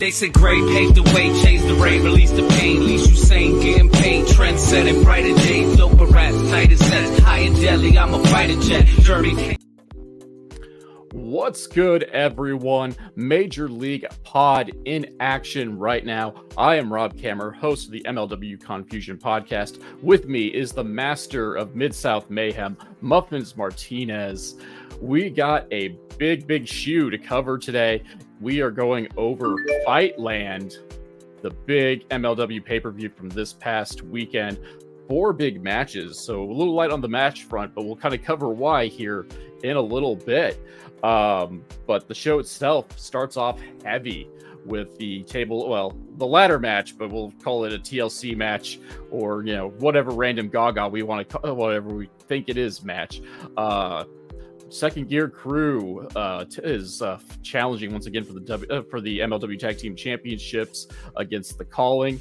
They said gray paved the way, changed the rain, released the pain, least you sane, getting paid, trend setting, brighter days, doper rap, night is set, high and deadly, I'm a fighter jet, journey. What's good, everyone? Major League Pod in action right now. I am Rob Kammer, host of the MLW Confusion podcast. With me is the master of Mid-South Mayhem, Muffins Martinez. We got a big shoe to cover today. We are going over Fightland, the big MLW pay-per-view from this past weekend. 4 big matches, so a little light on the match front, but we'll kind of cover why here in a little bit. But the show itself starts off heavy with the the ladder match, but we'll call it a TLC match, or whatever random gaga we want to call, whatever we think it is match. Second Gear Crew is challenging once again for the MLW Tag Team Championships against the Calling.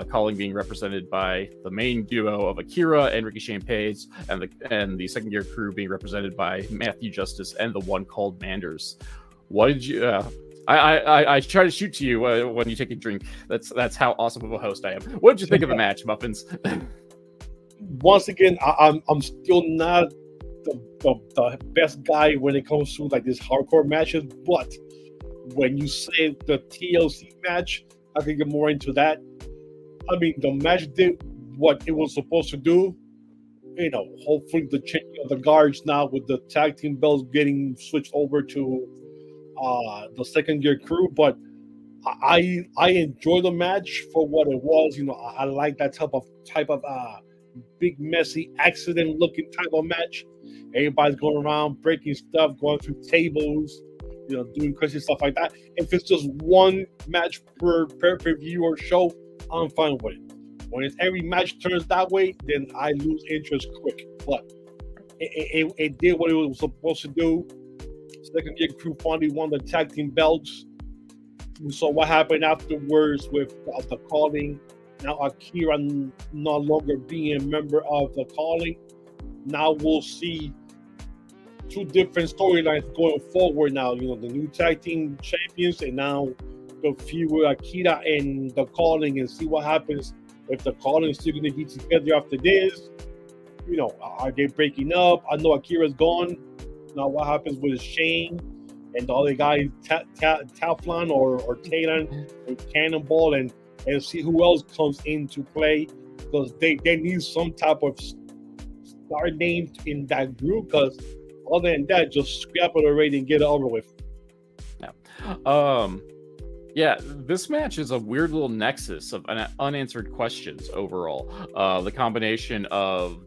Calling being represented by the main duo of Akira and Ricochet Page, and the Second Gear Crew being represented by Matthew Justice and the one called Manders. What did you? I try to shoot to you when you take a drink. That's how awesome of a host I am. What did you think of the match, Muffins? Once again, I'm still not the best guy when it comes to like these hardcore matches, but when you say the TLC match, I can get more into that. I mean, the match did what it was supposed to do. Hopefully the changing of the guards now with the tag team belts getting switched over to the Second Gear Crew, but I enjoy the match for what it was. I like that type of big messy accident looking type of match. Everybody's going around breaking stuff, going through tables, doing crazy stuff like that. If it's just one match per pay-per-view or show, I'm fine with it. When it's every match turns that way, then I lose interest quick. But it did what it was supposed to do. Second Gear Crew finally won the tag team belts. We saw what happened afterwards with the Calling. Now Akira no longer being a member of the Calling. Now we'll see 2 different storylines going forward now. The new tag team champions, and now the feud with Akira and the Calling, and see what happens if the Calling is still going to be together after this. Are they breaking up? I know Akira's gone. Now what happens with Shane and the other guys, Teflon or Talon and Cannonball, and see who else comes into play, because they need some type of star name in that group, because other than that, just scrap it already and get it over with. Yeah, this match is a weird little nexus of unanswered questions overall. The combination of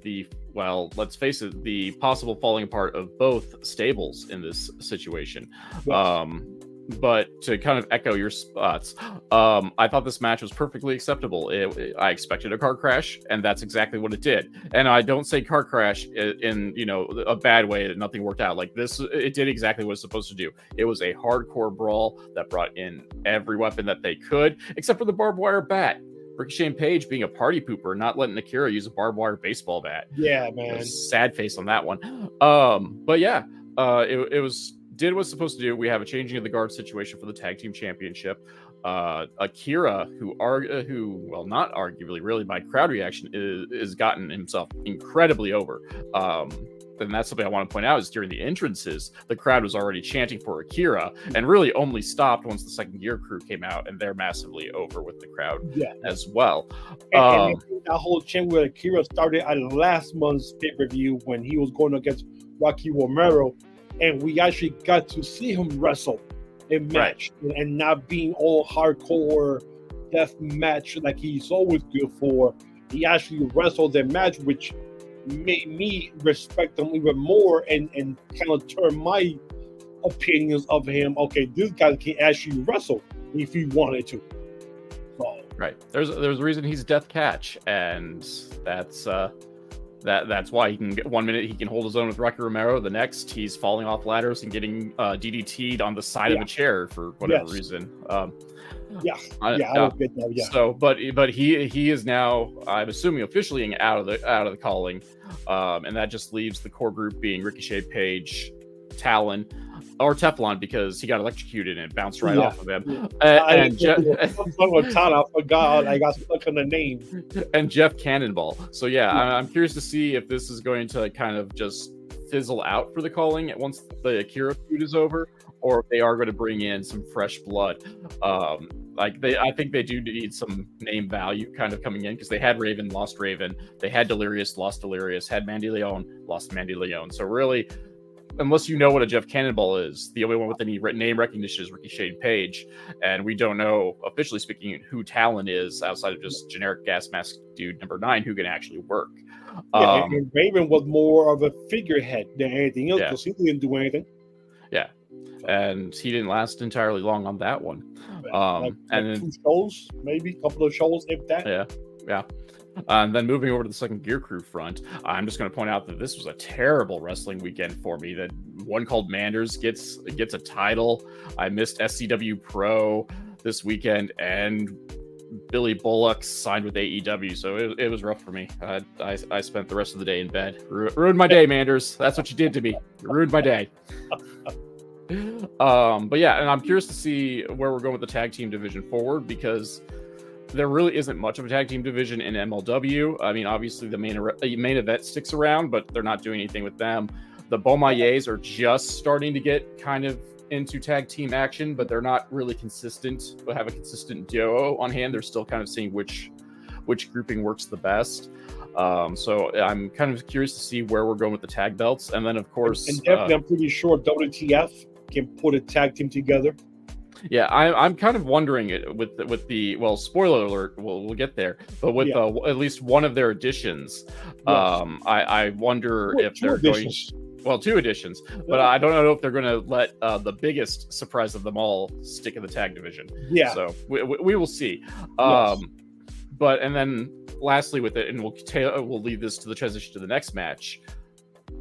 let's face it, the possible falling apart of both stables in this situation. Yes. But to kind of echo your spots, I thought this match was perfectly acceptable. I expected a car crash, and that's exactly what it did. And I don't say car crash in a bad way that nothing worked out. Like this, it did exactly what it's supposed to do. It was a hardcore brawl that brought in every weapon that they could, except for the barbed wire bat. Ricochet Page being a party pooper, not letting Akira use a barbed wire baseball bat. Yeah, man. Sad face on that one. But yeah, it was. Did what it's supposed to do. We have a changing of the guard situation for the tag team championship. Akira, who not arguably, really by crowd reaction, is gotten himself incredibly over. And that's something I want to point out is during the entrances, the crowd was already chanting for Akira, and really only stopped once the Second Gear Crew came out, and they're massively over with the crowd as well. And that whole chant with Akira started at last month's pay-per-view when he was going against Rocky Romero. And we actually got to see him wrestle in match, and not being all hardcore death match like he's always good for. He actually wrestled in match, which made me respect him even more and kind of turn my opinions of him. Okay, this guy can actually wrestle if he wanted to. So, right. There's a reason he's Death Catch, and that's why he can get 1 minute he can hold his own with Rocky Romero, the next he's falling off ladders and getting DDT'd on the side of a chair for whatever reason. I don't get that. So, but he is now, I'm assuming, officially out of the Calling, and that just leaves the core group being Ricochet Page, Talon. Or Teflon, because he got electrocuted and it bounced right off of him. I forgot. I got stuck on the name. And Jeff Cannonball. So yeah, I'm curious to see if this is going to kind of just fizzle out for the calling once the Akira feud is over, or if they are going to bring in some fresh blood. I think they do need some name value kind of coming in, because they had Raven, lost Raven. They had Delirious, lost Delirious. Had Mandy Leon, lost Mandy Leon. So really, unless you know what a Jeff Cannonball is, the only one with any name recognition is Ricky Shane Page, and we don't know, officially speaking, who Talon is outside of just generic gas mask dude number 9 who can actually work. And Raven was more of a figurehead than anything else, because he didn't do anything. Yeah, and he didn't last entirely long on that one. Like and then 2 shows, maybe a couple of shows, if that. Yeah. And then moving over to the Second Gear Crew front, I'm just going to point out that this was a terrible wrestling weekend for me. That one called Manders gets a title. I missed SCW Pro this weekend, and Billy Bullock signed with AEW, so it was rough for me. I spent the rest of the day in bed. Ruined my day, Manders. That's what you did to me. You ruined my day. But yeah, and I'm curious to see where we're going with the tag team division forward, because there really isn't much of a tag team division in MLW. I mean, obviously the main event sticks around, but they're not doing anything with them. The Bomayes are just starting to get kind of into tag team action, but they're not really consistent, but have a consistent duo on hand. They're still kind of seeing which grouping works the best. So I'm kind of curious to see where we're going with the tag belts. And then, of course... And definitely, I'm pretty sure WTF can put a tag team together. Yeah, I'm kind of wondering with the well, spoiler alert, we'll get there, but with at least one of their additions, I wonder if they're going. Well, 2 additions, but I don't know if they're going to let the biggest surprise of them all stick in the tag division. Yeah, so we will see. But and then lastly with it, and we'll leave this to the transition to the next match.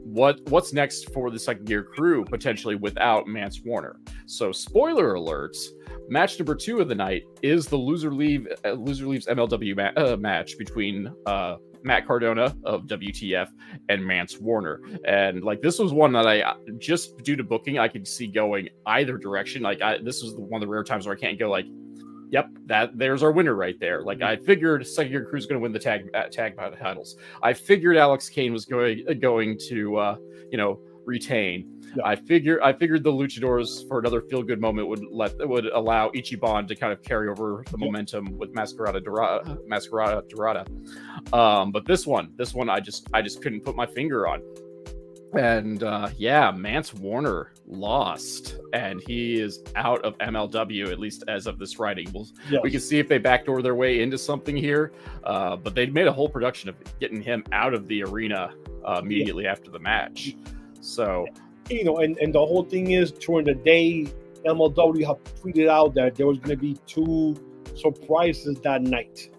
What's next for the Second Gear Crew, potentially without Mance Warner? So, spoiler alerts, match number 2 of the night is the loser leaves MLW match between Matt Cardona of WTF and Mance Warner. And like, this was one that I just due to booking, I could see going either direction. Like, this was one of the rare times where I can't go like, yep, there's our winner right there. Like, I figured Second Gear Crew is going to win the tag titles. I figured Alex Kane was going to retain. Yeah. I figured the Luchadors for another feel good moment would allow Ichiban to kind of carry over the momentum with Masquerada Dorada. But this one I just couldn't put my finger on. And Mance Warner lost, and he is out of MLW, at least as of this writing. We can see if they backdoor their way into something here, but they made a whole production of getting him out of the arena immediately after the match. So, and the whole thing is, during the day, MLW have tweeted out that there was going to be 2 surprises that night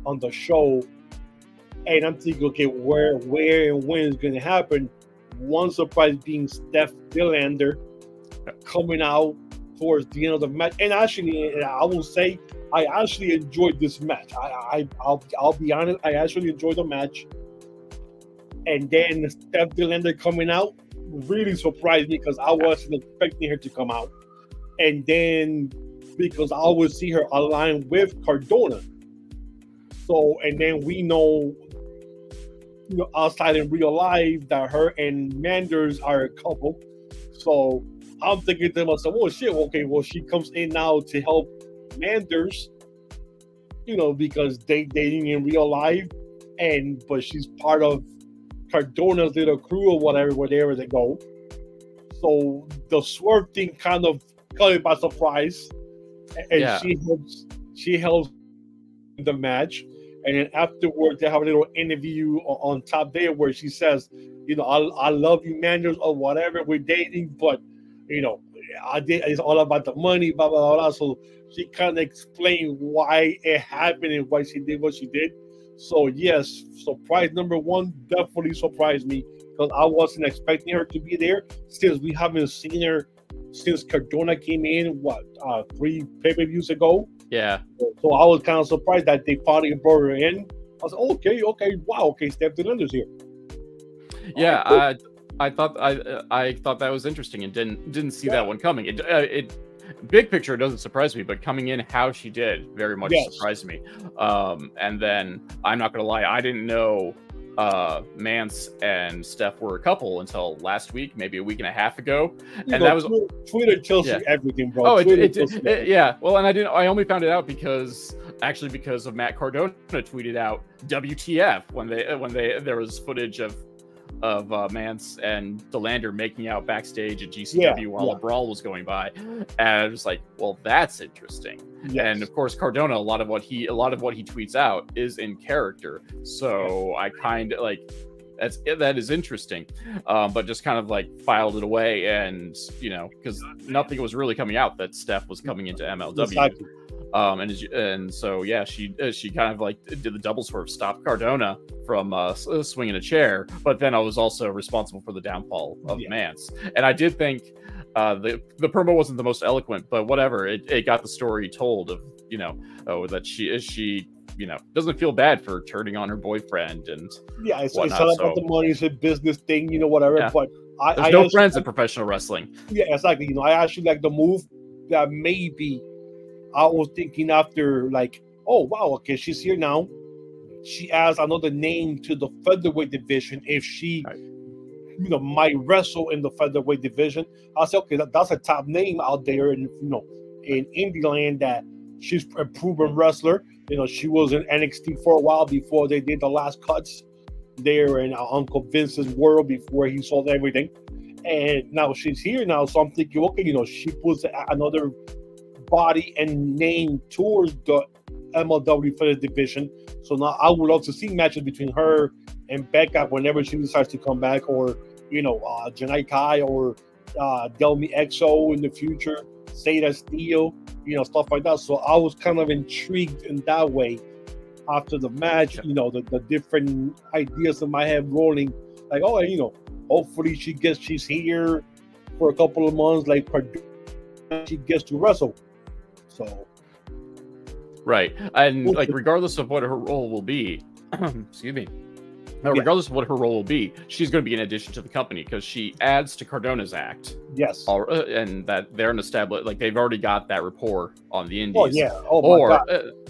on the show, and I'm thinking, okay, where and when is going to happen? One surprise being Steph Dillander coming out towards the end of the match. And actually, I will say, I actually enjoyed this match. I'll be honest, I actually enjoyed the match. And then Steph Dillander coming out really surprised me, because I wasn't expecting her to come out. And then because I always see her aligned with Cardona. So, and then we know, outside in real life, that her and Manders are a couple. So I'm thinking to myself, oh shit, okay, well, she comes in now to help Manders, because they dating in real life, but she's part of Cardona's little crew or wherever they go. So the Swerve thing kind of caught it by surprise, and she helps the match. And then afterwards, they have a little interview on top there where she says, I love you, Manders, or whatever, we're dating, but, it's all about the money, blah, blah, blah. So she kind of explained why it happened and why she did what she did. So, yes, surprise number 1 definitely surprised me, because I wasn't expecting her to be there, since we haven't seen her since Cardona came in, 3 pay-per-views ago. Yeah. So I was kind of surprised that they finally brought her in. I was like, okay, wow, Steph Dillander's here. Yeah, I thought that was interesting and didn't see that one coming. It big picture, it doesn't surprise me, but coming in how she did very much surprised me. And then I'm not gonna lie, I didn't know Mance and Steph were a couple until last week, maybe a week and a half ago, that was Twitter tells you everything, bro. Oh, yeah. Well, and I only found it out because of Matt Cardona tweeted out WTF when there was footage of Mance and DeLander making out backstage at GCW while a brawl was going by, and I was like, well, that's interesting. And of course, Cardona, a lot of what he tweets out is in character, so I kind of like that is interesting, but just kind of like filed it away, and because nothing was really coming out that Steph was coming into MLW. Exactly. So she kind of like did the double swerve, stopped Cardona from swinging a chair, but then I was also responsible for the downfall of Mance. And I did think the promo wasn't the most eloquent, but whatever, it got the story told of that she doesn't feel bad for turning on her boyfriend and it's not about the money, it's a business thing, whatever. But there's no friends in professional wrestling. Yeah, exactly. I actually like the move that maybe I was thinking after, like, oh wow, okay, she's here now. She adds another name to the featherweight division. If she, might wrestle in the featherweight division, I said, okay, that's a top name out there, in indie land, that she's a proven wrestler. She was in NXT for a while before they did the last cuts there in Uncle Vince's world before he sold everything, and now she's here now. So I'm thinking, okay, she puts another body and name towards the MLW for the division. So now I would love to see matches between her and Becca whenever she decides to come back, or Janai Kai, or Delmi Exo in the future, Seda Steel, stuff like that. So I was kind of intrigued in that way after the match. The different ideas in my head rolling, like, hopefully she's here for a couple of months, like she gets to wrestle. So, right, and like regardless of what her role will be, excuse me, regardless of what her role will be, she's going to be an addition to the company because she adds to Cardona's act. Yes, and that they're an established, like they've already got that rapport on the indies. Oh yeah, my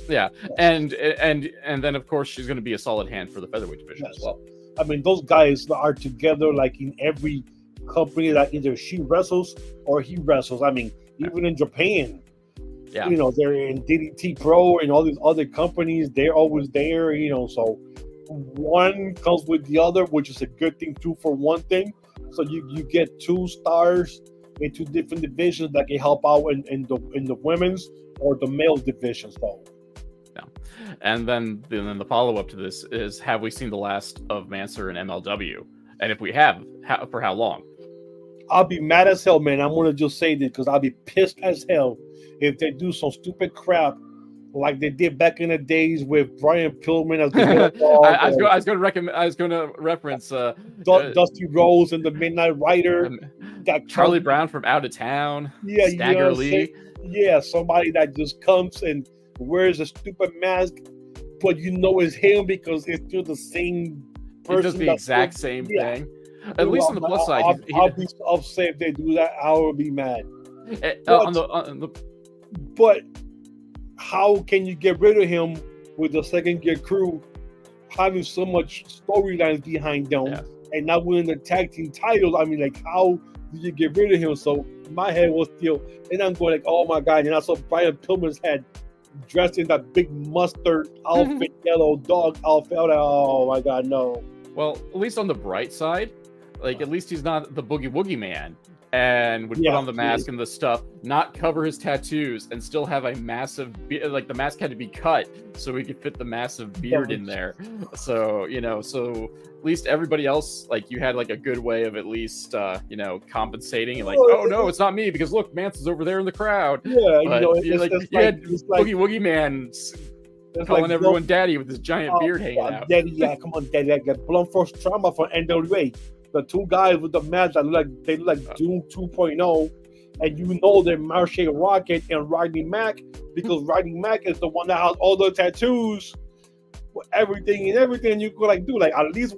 God. And then of course she's going to be a solid hand for the featherweight division as well. I mean, those guys are together like in every company that either she wrestles or he wrestles. I mean, even in Japan. They're in DDT Pro and all these other companies. They're always there, so one comes with the other, which is a good thing too for one thing. So you get two stars in two different divisions that can help out in the women's or the male division. So and then the follow up to this is, have we seen the last of Mansour and MLW? And if we have, for how long? I'll be mad as hell, man. I'm gonna just say this because I'll be pissed as hell if they do some stupid crap like they did back in the days with Brian Pillman as the I was going to reference Dusty Rhodes and the Midnight Rider, that Charlie Brown from Out of Town, Stagger Lee. Somebody that just comes and wears a stupid mask, but it's him because it's still the same person. It does the exact same thing. At least on the plus side, I'll be upset if they do that. I will be mad. But how can you get rid of him with the second gear crew having so much storylines behind them and not winning the tag team titles? I mean, like, how did you get rid of him? So my head was still, and I'm going like, oh my God. And I saw Brian Pillman's head dressed in that big mustard outfit, yellow dog outfit. Oh my God, no. Well, at least on the bright side, like, at least he's not the Boogie Woogie Man and would put on the mask and the stuff, not cover his tattoos, and still have a massive, like, the mask had to be cut so we could fit the massive beard in there. So, so at least everybody else, like, you had like a good way of at least, compensating, and like, oh no, it's not me because look, Mance is over there in the crowd. Yeah, but, you had Boogie Woogie Man calling everyone daddy with his giant beard hanging out. Daddy, come on, daddy. I got blunt force trauma from N.W.A. The two guys with the masks that look like Doom 2.0, and they're Marche Rocket and Rodney Mack, because Rodney Mack is the one that has all the tattoos everything you could like do. Like at least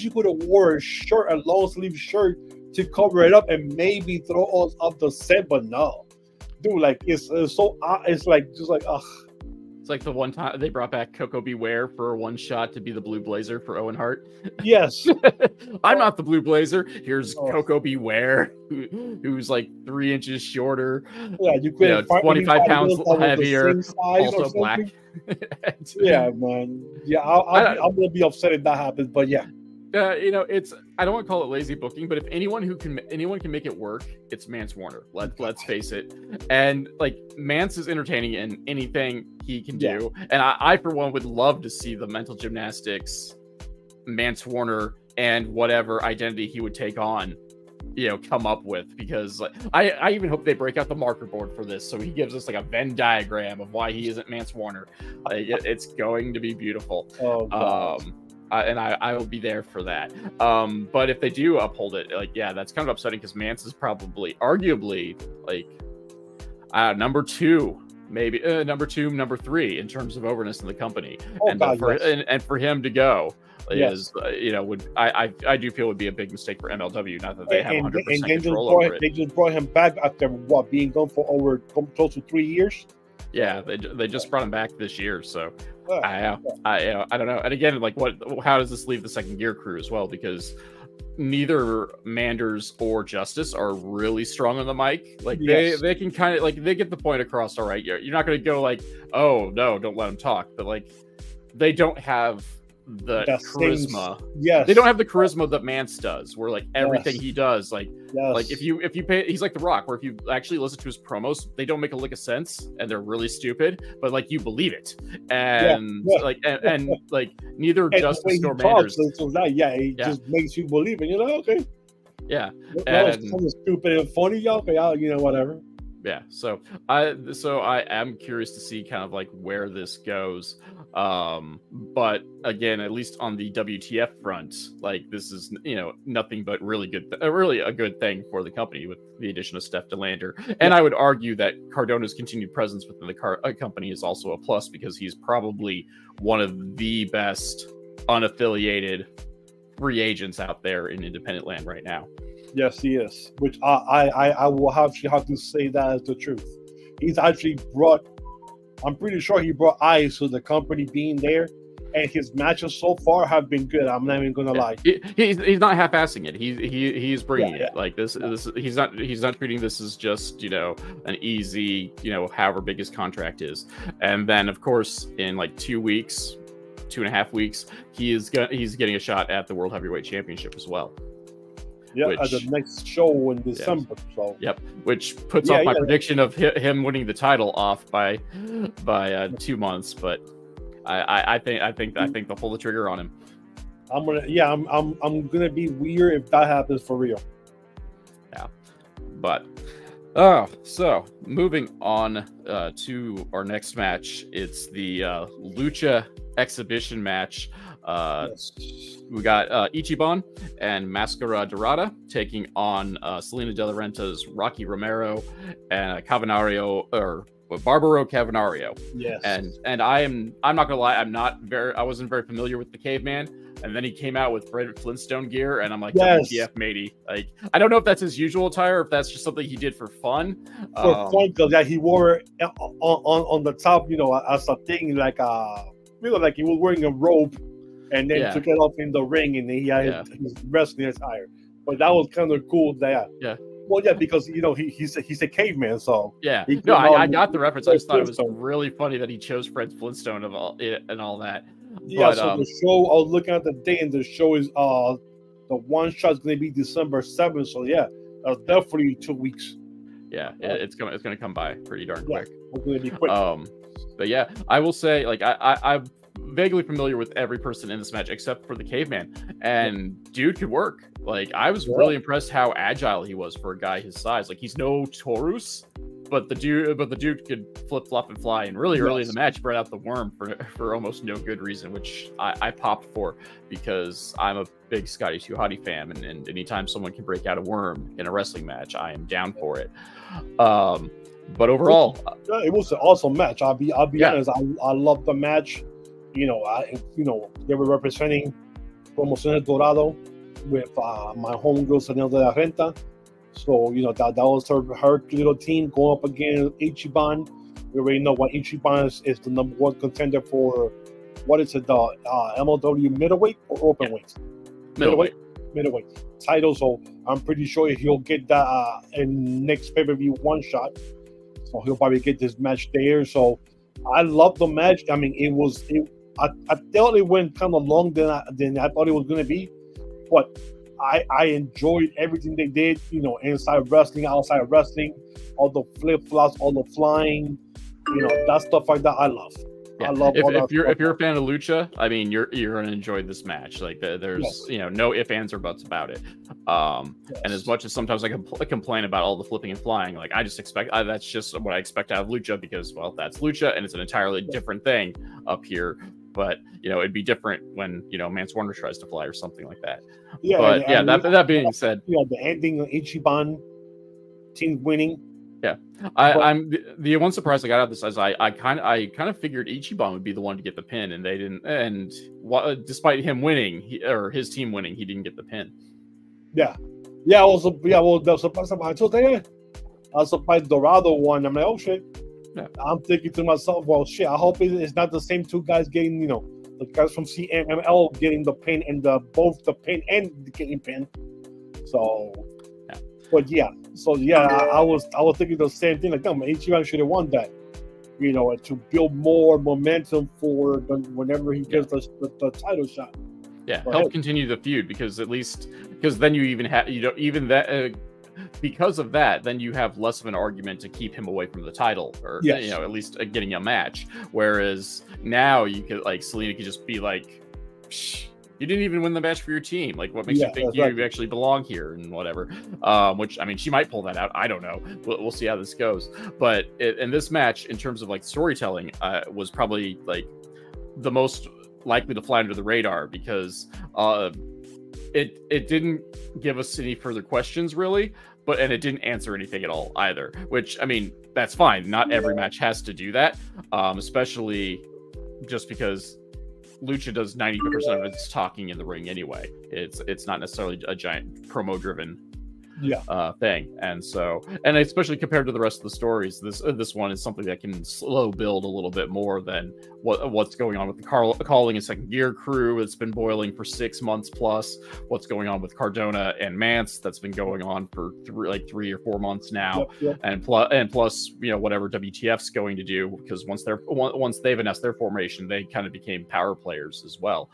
you could have wore a shirt, a long sleeve shirt to cover it up and maybe throw us off the set, but no, dude, like it's so it's like just like ugh. It's like the one time they brought back Coco Beware for one shot to be the Blue Blazer for Owen Hart. Yes. I'm not the Blue Blazer. Here's Coco Beware, who's like 3 inches shorter. Yeah, you could 25 pounds heavier, also black. Yeah, man. Yeah, I'm gonna be upset if that happens, but yeah. It's I don't want to call it lazy booking, but if anyone can make it work, it's Mance Warner. Let's face it. And like Mance is entertaining in anything he can do, and I for one would love to see the mental gymnastics Mance Warner and whatever identity he would take on, come up with, because like I even hope they break out the marker board for this, so he gives us like a Venn diagram of why he isn't Mance Warner. Like, it's going to be beautiful. And I will be there for that. But if they do uphold it, like, yeah, that's kind of upsetting because Mance is probably, arguably, like, number 2, maybe number 2, number 3 in terms of overness in the company. And for him to go is, I do feel would be a big mistake for MLW. Not that they have 100% control over it. They just brought him back after being gone for over close to 3 years. Yeah, they just brought him back this year, so I don't know. And again, like, how does this leave the Second Gear crew as well? Because neither Manders or Justice are really strong on the mic. Like they can kind of like they get the point across. All right, you're not going to go like, oh no, don't let him talk. But like, they don't have the charisma. They don't have the charisma that Mance does, where like everything he does, like if you pay, he's like The Rock, where if you actually listen to his promos, they don't make a lick of sense and they're really stupid, but like you believe it. And and like neither Justice nor Manders. It just makes you believe it. You're like, okay. Yeah. And stupid and funny, okay, whatever. Yeah, so I am curious to see kind of like where this goes. But again, at least on the WTF front, like this is nothing but really a good thing for the company with the addition of Steph DeLander. And I would argue that Cardona's continued presence within the company is also a plus, because he's probably one of the best unaffiliated free agents out there in independent land right now. Yes, he is. Which I will have to say that as the truth. He's actually brought. I'm pretty sure he brought eyes to the company being there, and his matches so far have been good. I'm not even gonna lie. He's not half-assing it. He's bringing it. Like this. He's not treating this as just an easy however big his contract is. And then of course in like 2 weeks, 2.5 weeks, he's getting a shot at the World Heavyweight Championship as well. Yeah, at the next show in December. Yes. So which puts off my prediction of him winning the title off by 2 months. But I think they'll pull the trigger on him. I'm gonna be weird if that happens for real. Yeah, but so moving on to our next match. It's the lucha exhibition match. We got Ichiban and Mascara Dorada taking on Salina de la Renta's Rocky Romero and Cavanario, or Barbaro Cavanario. Yes. And I'm not gonna lie, I wasn't very familiar with the Caveman, and then he came out with Fred Flintstone gear, and I'm like, WTF, matey. Like, I don't know if that's his usual attire, or if that's just something he did for fun. For fun, because he wore it on the top, as a thing, like like he was wearing a robe. And then took it off in the ring, and he had his wrestling attire. But that was kind of cool. Well, because he's a caveman, so I got the reference. I just thought it was really funny that he chose Fred Flintstone and all that. Yeah. So the show, I was looking at the date, and the show is the one shot is going to be December 7th. So that's definitely 2 weeks. Yeah, it's gonna come by pretty darn quick. It's going to be quick. But yeah, I will say, like, I'm vaguely familiar with every person in this match except for the Caveman, and dude could work. Like, I was really impressed how agile he was for a guy his size. Like, he's no Taurus, but the dude could flip flop and fly. And really early in the match, brought out the worm for almost no good reason, which I popped for, because I'm a big Scotty 2 Hottie fan, and anytime someone can break out a worm in a wrestling match, I am down for it. But overall, it was an awesome match. I'll be honest. I love the match. They were representing Promociones Dorado with my homegirl Salina de la Renta. So, that was her little team going up against Ichiban. We already know what Ichiban is the number one contender for, what is it, the MLW middleweight or open weight? Middleweight title. So I'm pretty sure he'll get that in next pay-per-view one shot. So he'll probably get this match there. So I love the match. I mean, I thought it went kind of long than I thought it was going to be, but I enjoyed everything they did, inside wrestling, outside wrestling, all the flip-flops, all the flying, that stuff like that. I love. Yeah. I love if you're a fan of lucha, I mean, you're gonna enjoy this match. Like there's no ifs, ands, or buts about it. And as much as sometimes I complain about all the flipping and flying, like I just expect that's just what I expect out of lucha because that's lucha and it's an entirely different thing up here. But it'd be different when Mance Warner tries to fly or something like that. Yeah, but that being said, the ending of Ichiban team winning. Yeah, I'm the one surprise I got out of this is I kind of figured Ichiban would be the one to get the pin, and they didn't. And despite him winning, his team winning, he didn't get the pin. Yeah. Well, the surprise I told you, I was surprised Dorado won. I'm like, oh shit. Yeah. I'm thinking to myself, well, shit. I hope it's not the same two guys getting, the guys from CMLL getting the pin and both the pin and the getting pin. So, yeah. But yeah. So yeah, I was thinking the same thing. Like, Ichiban should have won that, to build more momentum for whenever he gets the title shot. Yeah, help continue the feud because then you even have because of that, then you have less of an argument to keep him away from the title, or at least getting a match. Whereas now you could Salina could just be like, psh, you didn't even win the match for your team. Like, what makes you think you actually belong here and whatever? Which, I mean, she might pull that out. I don't know. We'll see how this goes. But in this match, in terms of storytelling, was probably the most likely to fly under the radar because it didn't give us any further questions really, and it didn't answer anything at all either. Which, I mean, that's fine. Not every match has to do that, especially just because lucha does 90% of its talking in the ring anyway. It's not necessarily a giant promo driven thing, and especially compared to the rest of the stories, this one is something that can slow build a little bit more than what's going on with the calling and second gear crew. It's been boiling for 6 months plus. What's going on with Cardona and Mance, that's been going on for 3 or 4 months now. And plus whatever WTF's going to do, because once they've announced their formation, they kind of became power players as well.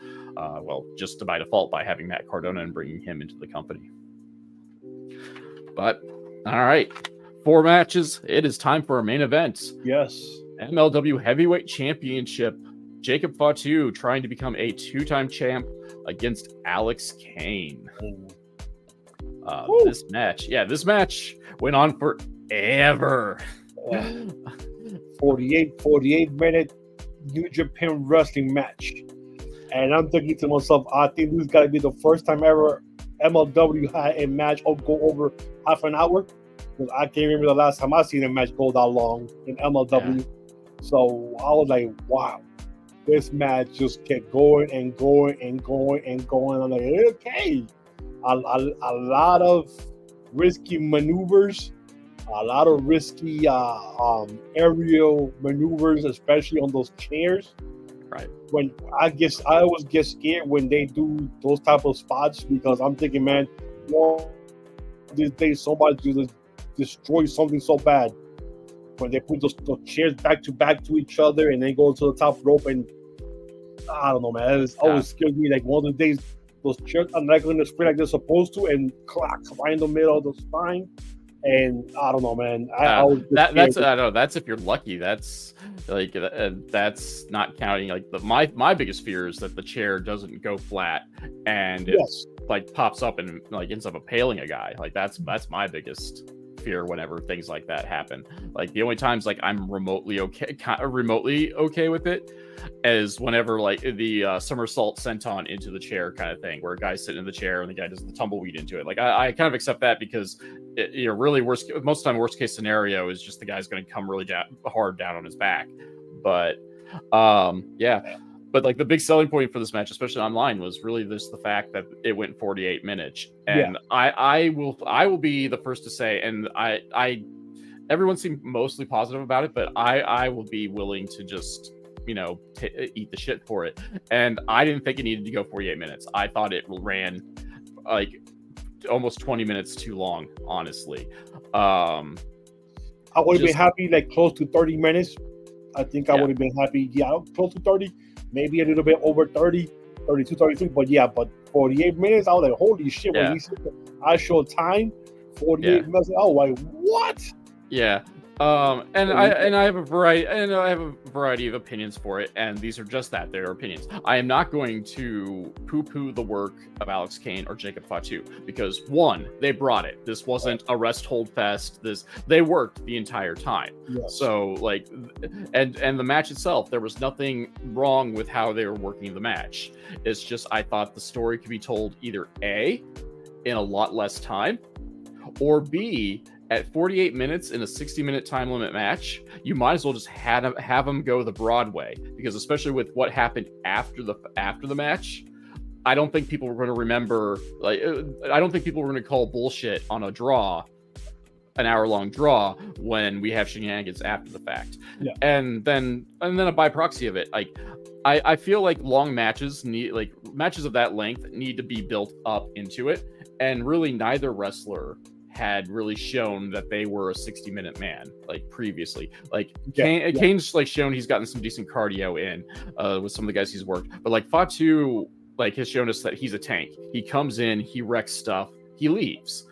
Just by default by having Matt Cardona and bringing him into the company. But, all right, 4 matches. It is time for our main event. Yes. MLW Heavyweight Championship. Jacob Fatu trying to become a 2-time champ against Alex Kane. This match went on forever. 48 minute New Japan wrestling match. And I'm thinking to myself, I think this got to be the first time ever MLW had a match go over half an hour. Because I can't remember the last time I seen a match go that long in MLW. Yeah. So I was like, wow, this match just kept going and going and going and going. I'm like, okay. A lot of risky maneuvers, a lot of risky aerial maneuvers, especially on those chairs. Right. When I always get scared when they do those type of spots, because I'm thinking, man, these days somebody just destroy something so bad when they put those chairs back to each other and then go to the top rope, and I don't know, man. It's always scared me. Like one of the days, those chairs are not going to spin like they're supposed to, and clack right in the middle of the spine. And I don't know, man. That's if you're lucky. That's that's not counting. My biggest fear is that the chair doesn't go flat and it pops up and ends up impaling a guy. That's my biggest fear whenever things like that happen. The only times I'm remotely okay with it is whenever the somersault senton into the chair kind of thing, where a guy's sitting in the chair and the guy does the tumbleweed into it. I kind of accept that because really most of the time worst case scenario is just the guy's going to come really hard down on his back. But But like the big selling point for this match, especially online, was really just the fact that it went 48 minutes. And I will be the first to say, and everyone seemed mostly positive about it, but I will be willing to just, you know, eat the shit for it. And I didn't think it needed to go 48 minutes. I thought it ran like almost 20 minutes too long, honestly. I would have been happy like close to 30 minutes. I think I would have been happy, close to 30, maybe a little bit over 30, 32, 33. But 48 minutes, I was like, holy shit. When he said the actual time, 48 minutes, I was like, what? Yeah. And I have a variety of opinions for it, and these are just that, they're opinions. I am not going to poo-poo the work of Alex Kane or Jacob Fatu, because one, they brought it. This wasn't a rest hold fest. They worked the entire time. Yes. So like, and the match itself, there was nothing wrong with how they were working the match. It's just, I thought the story could be told either A, in a lot less time, or B, at 48 minutes in a 60-minute time limit match, you might as well just have them go the Broadway, because especially with what happened after the match, I don't think people were going to remember. Like, I don't think people were going to call bullshit on a draw, an hour-long draw, when we have shenanigans after the fact. Yeah. And then by proxy of it, like, I feel like long matches matches of that length need to be built up into it, and really neither wrestler had really shown that they were a 60-minute man like previously. Like Kane's like shown he's gotten some decent cardio in with some of the guys he's worked, but like Fatu like has shown us that he's a tank. He comes in, he wrecks stuff, he leaves.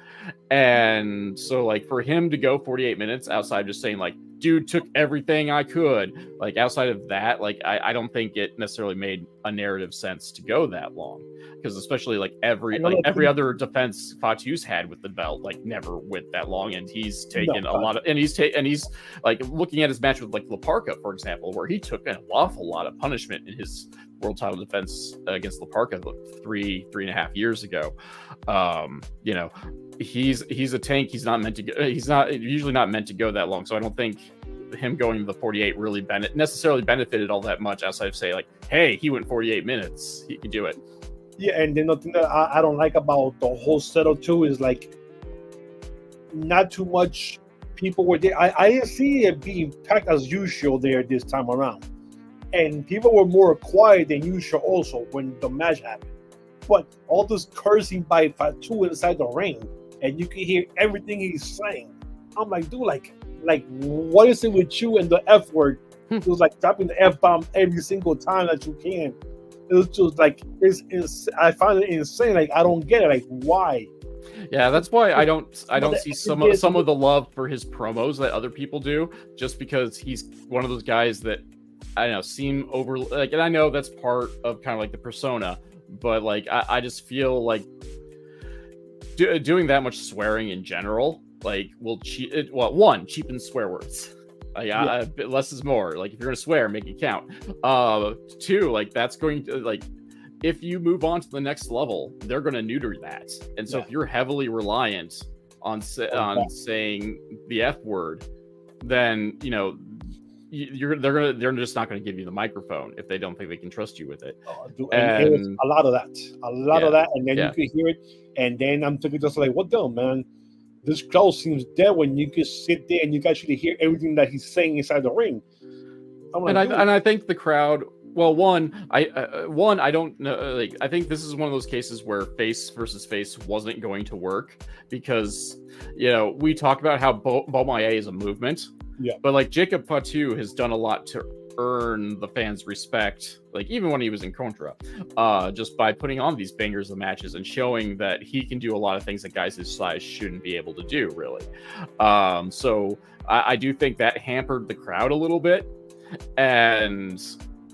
And so like for him to go 48 minutes outside just saying like, dude took everything I could, like outside of that, like I don't think it necessarily made a narrative sense to go that long, because especially like every other defense Fatu's had with the belt like never went that long, and he's taken a lot of, and he's like looking at his match with like Laparca, for example, where he took an awful lot of punishment in his world title defense against Laparca like 3.5 years ago. You know, he's a tank. He's not usually not meant to go that long, so I don't think him going to the 48 really necessarily benefited all that much, outside of say like, hey, he went 48 minutes, he can do it. Yeah, and then the thing that I don't like about the whole setup too is like not too much people were there. I didn't see it being packed as usual there this time around, and people were more quiet than usual also when the match happened. But all this cursing by Fatu inside the ring, and you can hear everything he's saying. I'm like, dude, like what is it with you and the F word? It was like dropping the F-bomb every single time that you can. It was just like, I find it insane. Like, I don't get it. Like, why? Yeah, that's why I don't see some of the love for his promos that other people do, just because he's one of those guys that, I don't know, seem over, like, and I know that's part of kind of like the persona, but like I just feel like doing that much swearing in general like will cheapen swear words. Less is more. Like if you're gonna swear, make it count. Two, like that's going to, like, if you move on to the next level, they're gonna neuter that. And so if you're heavily reliant on saying the F word, then you know they're just not going to give you the microphone if they don't think they can trust you with it. And it was a lot of that, and then you could hear it, and then I'm thinking just like, what the hell, man? This crowd seems dead when you can sit there and you can actually hear everything that he's saying inside the ring. I think the crowd. Well, I don't know. Like, I think this is one of those cases where face versus face wasn't going to work, because you know we talk about how Bomaye is a movement. Yeah, but like Jacob Fatu has done a lot to earn the fans' respect, like even when he was in Contra, just by putting on these bangers of matches and showing that he can do a lot of things that guys his size shouldn't be able to do, really. So I do think that hampered the crowd a little bit, and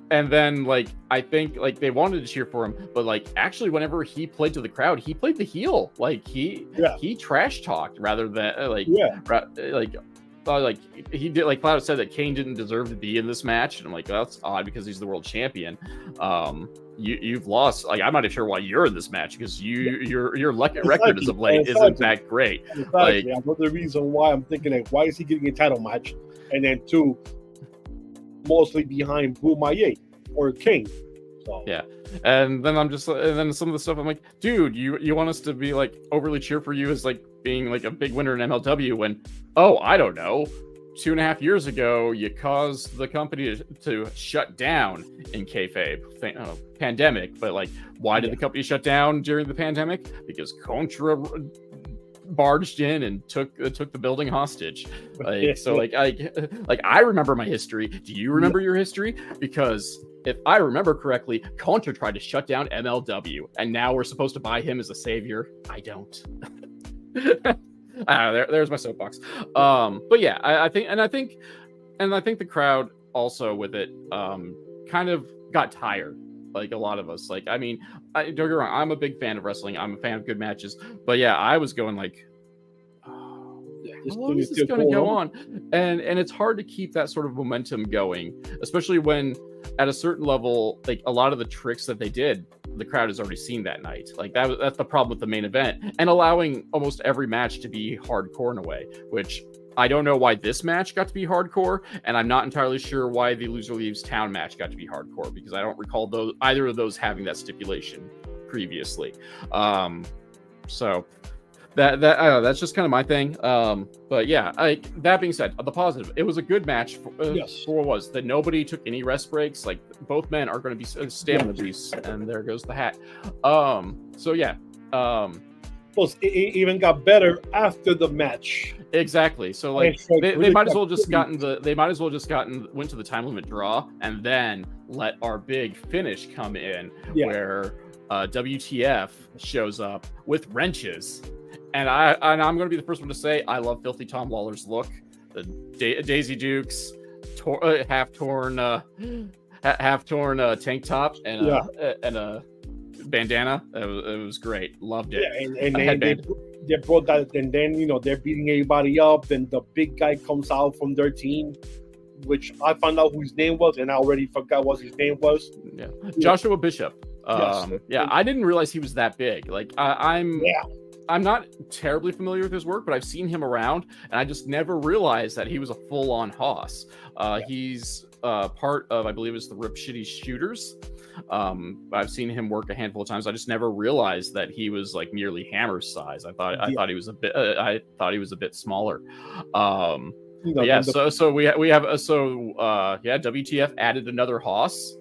then like I think like they wanted to cheer for him, but like actually whenever he played to the crowd, he played the heel. Like he trash talked rather than like he did. Like Cloud said that Kane didn't deserve to be in this match, and I'm like, well, that's odd because he's the world champion. You've lost. Like, I'm not even sure why you're in this match, because your record as of late isn't that great. Like, the reason why I'm thinking like, why is he getting a title match? And then two, mostly behind Bomaye or Kane. So. Yeah, and then and then some of the stuff I'm like, dude, you want us to be like overly cheer for you as like being like a big winner in MLW when, oh, I don't know, 2.5 years ago you caused the company to shut down in kayfabe pandemic, but like, why did the company shut down during the pandemic? Because Contra barged in and took the building hostage. Like, so like I remember my history. Do you remember your history? Because if I remember correctly, Contra tried to shut down MLW, and now we're supposed to buy him as a savior. I don't. There's my soapbox. But yeah, I think the crowd also with it kind of got tired. Like a lot of us. Like, I mean, don't get me wrong, I'm a big fan of wrestling. I'm a fan of good matches. But yeah, I was going like, how long is this going to go on? And it's hard to keep that sort of momentum going, especially when at a certain level, like a lot of the tricks that they did, the crowd has already seen that night. Like that's the problem with the main event, and allowing almost every match to be hardcore in a way, which I don't know why this match got to be hardcore, and I'm not entirely sure why the Loser Leaves Town match got to be hardcore, because I don't recall either of those having that stipulation previously. So that I don't know, that's just kind of my thing. But yeah, that being said, the positive, it was a good match for what was that nobody took any rest breaks. Like both men are going to be stamina beasts, and there goes the hat. So yeah. Plus, it even got better after the match. Exactly. So like they might as well just went to the time limit draw and then let our big finish come in, where WTF shows up with wrenches. And I'm going to be the first one to say I love Filthy Tom Lawler's look. The Daisy Dukes half torn tank top and a bandana. It was great. Loved it. Yeah, and they brought that, and then they're beating everybody up. Then the big guy comes out from their team, which I found out who his name was, and I already forgot what his name was. Yeah, Joshua Bishop. I didn't realize he was that big. Like I'm not terribly familiar with his work, but I've seen him around, and I just never realized that he was a full-on hoss. He's part of, I believe it's the Rip Shitty Shooters. I've seen him work a handful of times. I just never realized that he was like nearly Hammer's size. I thought he was a bit. I thought he was a bit smaller. WTF added another hoss,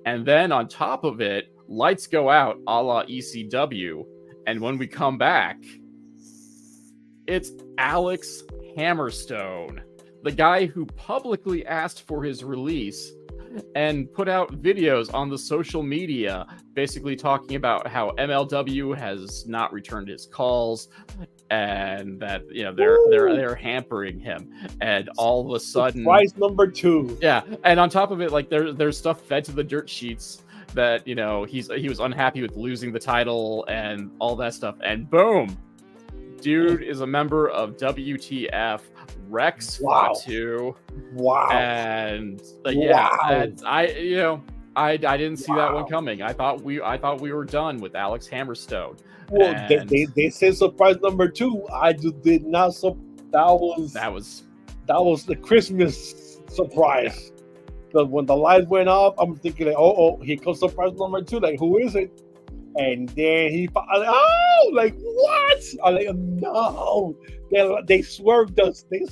and then on top of it, lights go out, a la ECW. And when we come back, it's Alex Hammerstone, the guy who publicly asked for his release and put out videos on the social media basically talking about how MLW has not returned his calls and that they're hampering him. And all of a sudden, surprise number 2. Yeah, and on top of it, like there's stuff fed to the dirt sheets that he was unhappy with losing the title and all that stuff, and boom, dude is a member of WTF, Rex Fatu. Wow. And I didn't see that one coming. I thought we were done with Alex Hammerstone. Well, they said surprise number 2. I just did not. That was the Christmas surprise. Yeah. Because when the lights went off, I'm thinking like, here comes surprise number 2. Like, who is it? And then like, what? I'm like, no. They swerved us. They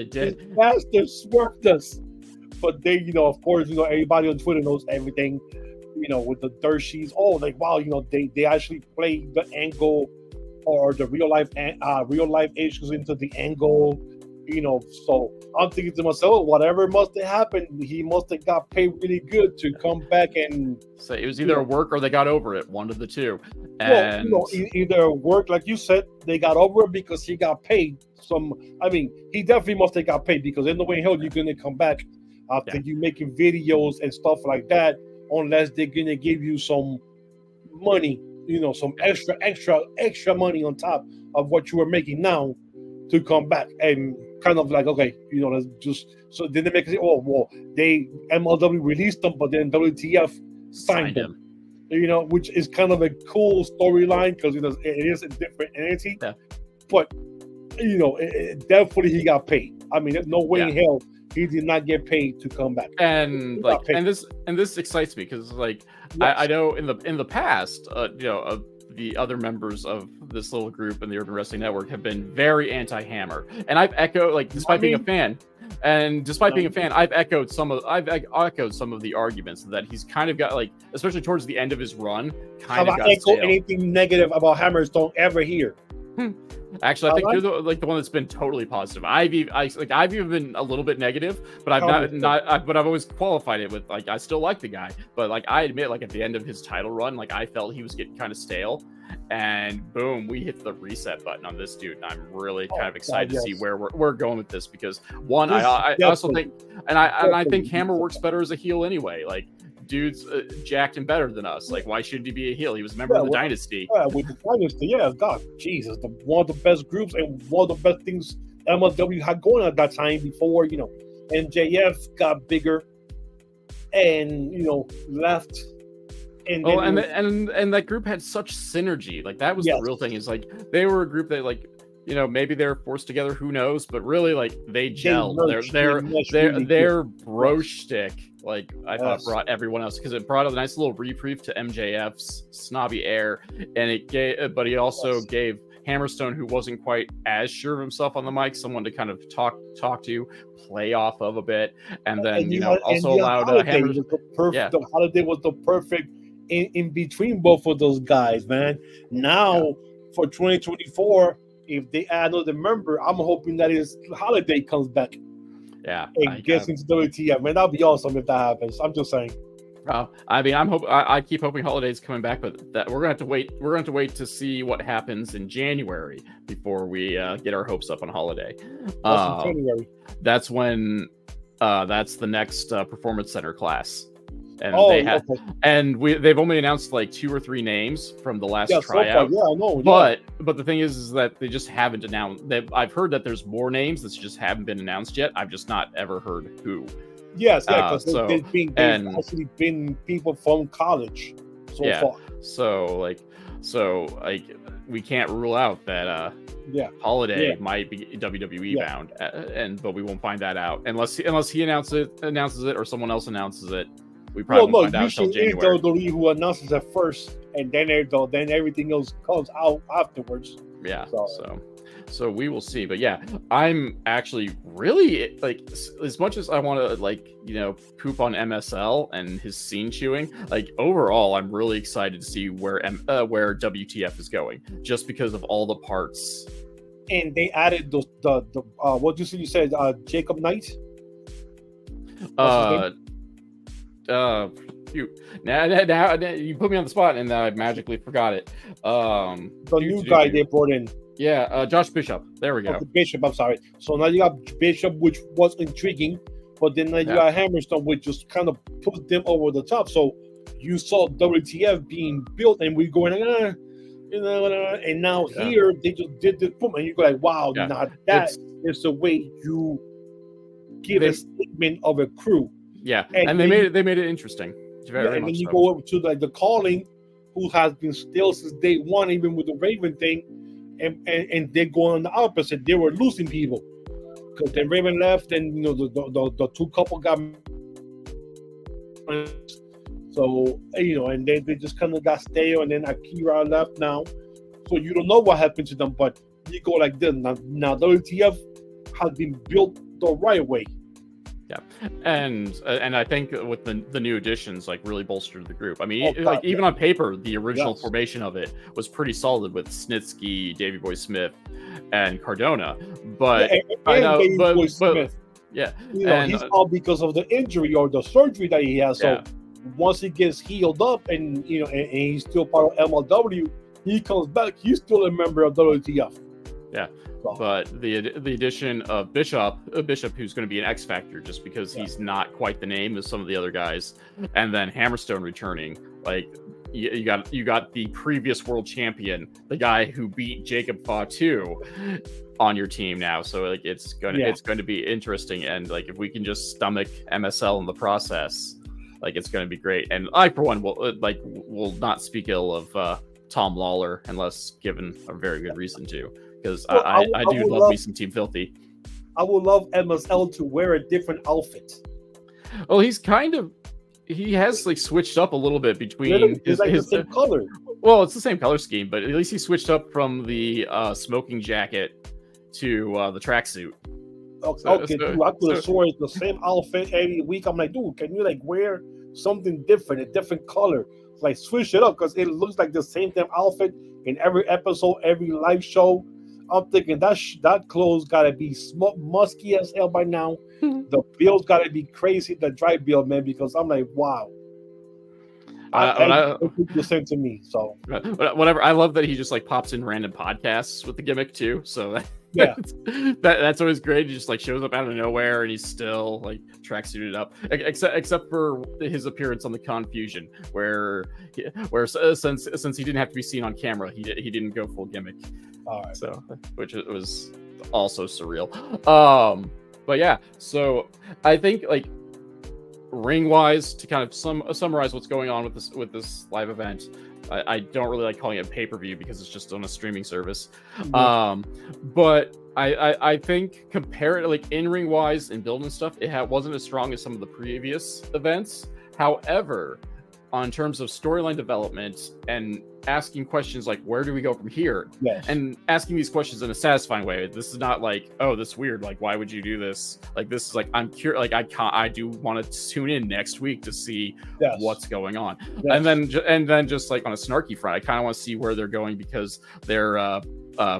did. These bastards swerved us. But they, of course, everybody on Twitter knows everything, with the dirt sheets. Oh, like, wow, they actually played the angle or the real life issues into the angle. So I'm thinking to myself, whatever must have happened, he must have got paid really good to come back and say it was either a work or they got over it, one of the two. And either work, like you said, they got over it because he got paid. He definitely must have got paid, because there's no way in hell you're gonna come back after you making videos and stuff like that, unless they're gonna give you some money, some extra money on top of what you were making now to come back. And kind of like, okay, let's just, so then they make it say, oh, well, MLW released them, but then WTF signed them. Which is kind of a cool storyline, because it is a different entity. Yeah. But definitely he got paid. I mean, there's no way in hell he did not get paid to come back. And like, and this excites me because like yes. I know in the past, the other members of this little group in the Urban Wrestling Network have been very anti-Hammer, and I've echoed, like, despite being a fan, I've echoed some of the arguments that he's kind of got, like, especially towards the end of his run, kind of got stale. Anything negative about Hammers don't ever hear. Actually, I think you're the one that's been totally positive. I've even been a little bit negative, but but I've always qualified it with, like, I still like the guy, but like I admit, like, at the end of his title run, like, I felt he was getting kind of stale, and boom, we hit the reset button on this dude. And I'm really kind of excited to see where we're going with this, because one, I also think, and I think Hammer works better as a heel anyway. Like, dude's jacked and better than us. Like, why shouldn't he be a heel? He was a member of the Dynasty. Yeah, with the Dynasty, God, Jesus, one of the best groups and one of the best things MLW had going at that time before, MJF got bigger and, left. And that group had such synergy. Like, that was the real thing. Is like they were a group that, like, maybe they're forced together, who knows? But really, like, they gelled. Their bro shtick, like, I thought brought everyone else, because it brought a nice little reprieve to MJF's snobby air, and it gave, but he also gave Hammerstone, who wasn't quite as sure of himself on the mic, someone to kind of talk to, play off of a bit, and then also allowed Hammer. The Holiday was the perfect in between both of those guys, man. Now for 2024. If they add another member, I'm hoping that his Holiday comes back. Yeah, and gets into WTF, man. That'd be awesome if that happens. I'm just saying. I mean, I keep hoping Holiday's coming back, but that we're gonna have to wait. We're going to wait to see what happens in January before we get our hopes up on Holiday. January. That's when that's the next Performance Center class. And they've only announced like 2 or 3 names from the last tryout. So far, I know. But the thing is that they just haven't announced. I've heard that there's more names that just haven't been announced yet. I've just not ever heard who. Yes, because there's actually been people from college so far. So we can't rule out that Holiday might be WWE bound, but we won't find that out unless he announces it or someone else announces it. We probably won't find out until January. The league who announces it first, and then everything else comes out afterwards. Yeah. So we will see. But yeah, I'm actually really, like, as much as I want to, like, poop on MSL and his scene chewing, like, overall, I'm really excited to see where WTF is going, just because of all the parts. And they added the what you said, Jacob Knight. Now you put me on the spot, and I magically forgot it. The new guy they brought in. Yeah, Josh Bishop. There we go. Bishop, I'm sorry. So now you got Bishop, which was intriguing, but then now you got Hammerstone, which just kind of put them over the top. So you saw WTF being built, and we're going, and now here they just did this, boom, and you go like, wow, now that is the way you give a statement of a crew. Yeah, and they made it interesting. Very and much then you so. go over to the Calling, who has been still since day one, even with the Raven thing, and they're going on the opposite. They were losing people because then Raven left, and the 2 couple got so and then they just kind of got stale, and then Akira left now, so you don't know what happened to them. But you go like this now. WTF has been built the right way. Yeah, and I think with the new additions, like, really bolstered the group. I mean, even on paper, the original formation of it was pretty solid with Snitsky, Davey Boy Smith, and Cardona. But Smith. Yeah, he's all because of the injury or the surgery that he has. So once he gets healed up, and and he's still part of MLW, he comes back. He's still a member of WTF. Yeah. But the addition of Bishop, who's going to be an X Factor, just because he's not quite the name as some of the other guys, and then Hammerstone returning, like, you got the previous world champion, the guy who beat Jacob Fatu, on your team now. So, like, it's going to be interesting, and, like, if we can just stomach MSL in the process, like, it's going to be great. And I, for one, will not speak ill of Tom Lawler unless given a very good reason to. Because I do love me some Team Filthy. I would love MSL to wear a different outfit. Well, he has like switched up a little bit between Really? It's his, like his the same color. Well, it's the same color scheme, but at least he switched up from the smoking jacket to the tracksuit. Okay, dude, I could have sworn it's the same outfit every week. I'm like, dude, can you like wear something different, a different color? Like switch it up because it looks like the same damn outfit in every episode, every live show. I'm thinking that clothes gotta be musky as hell by now. The build's gotta be crazy, the dry build, man, because I'm like, wow. The same to me. So whatever. I love that he just like pops in random podcasts with the gimmick too. So yeah, that's always great. He just like shows up out of nowhere and he's still like tracksuited up, except for his appearance on the Confusion, where since he didn't have to be seen on camera, he didn't go full gimmick. All right. So which was also surreal. But yeah, so I think like ring wise, to kind of summarize what's going on with this live event, I don't really like calling it pay-per-view because it's just on a streaming service. But I think compared like in-ring wise and build and stuff, it wasn't as strong as some of the previous events. However, on terms of storyline development and asking questions like, where do we go from here? Yes. And asking these questions in a satisfying way. This is not like, oh, this is weird. Like, why would you do this? Like, this is like, I'm curious. Like, I do want to tune in next week to see what's going on. Yes. And then just like on a snarky front, I kind of want to see where they're going because their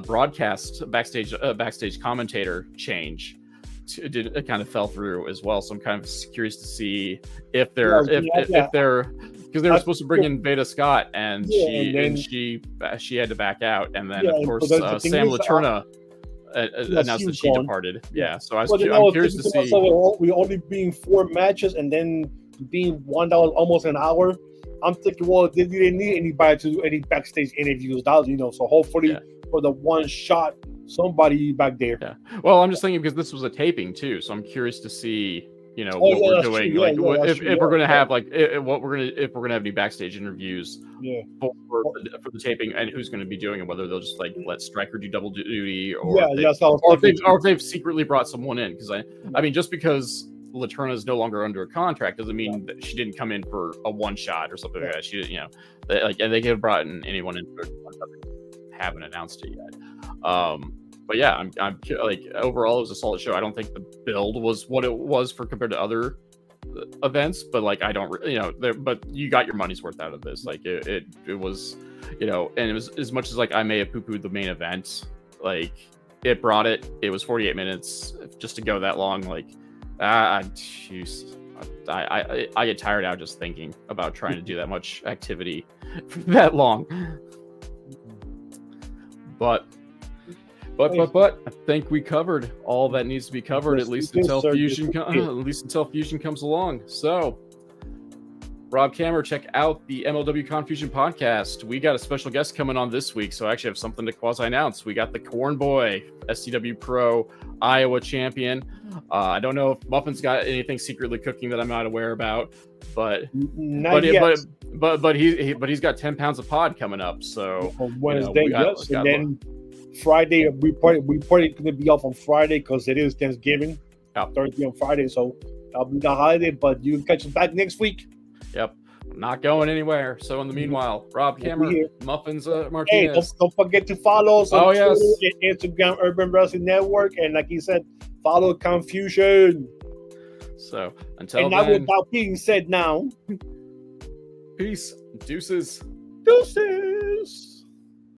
broadcast backstage commentator change it kind of fell through as well. So I'm kind of curious to see if they're because they were supposed to bring in Veda Scott and she had to back out, and then of course Sam Leterna announced that she departed. Yeah, so I'm curious to see. We only being 4 matches and then being $1 almost an hour. I'm thinking, well, they didn't need anybody to do any backstage interviews. So hopefully for the one shot, somebody back there. Yeah. Well, I'm just thinking because this was a taping too, so I'm curious to see, what we're doing. If we're gonna have if we're gonna have any backstage interviews for the taping, and who's gonna be doing it, whether they'll just like let Stryker do double duty or if they've secretly brought someone in. Because I mean, just because Leterna is no longer under a contract doesn't mean that she didn't come in for a one shot or something like that. She and they could have brought anyone in for haven't announced it yet. But yeah, I'm like overall it was a solid show. I don't think the build was what it was compared to other events, but like I don't but you got your money's worth out of this. Like it was, and it was, as much as like I may have poo-pooed the main event, like it brought it. It was 48 minutes just to go that long. Like I get tired out just thinking about trying to do that much activity for that long. But I think we covered all that needs to be covered, at least until Fusion comes along. So, Rob Kammer, check out the MLW Confusion podcast. We got a special guest coming on this week, so I actually have something to quasi-announce. We got the Corn Boy, SCW Pro Iowa champion. I don't know if Muffin's got anything secretly cooking that I'm not aware about, but he's got 10 pounds of pod coming up. So Wednesday, and then Friday we probably going to be off on Friday because it is Thanksgiving. Thursday on Friday, so that'll be the holiday. But you can catch us back next week. Yep, not going anywhere. So in the meanwhile, Rob Kammer, Muffins Martinez. Hey, don't forget to follow us on Twitter and Instagram, Urban Wrestling Network, and like he said, follow Confusion. So until then, without being said now, peace, deuces.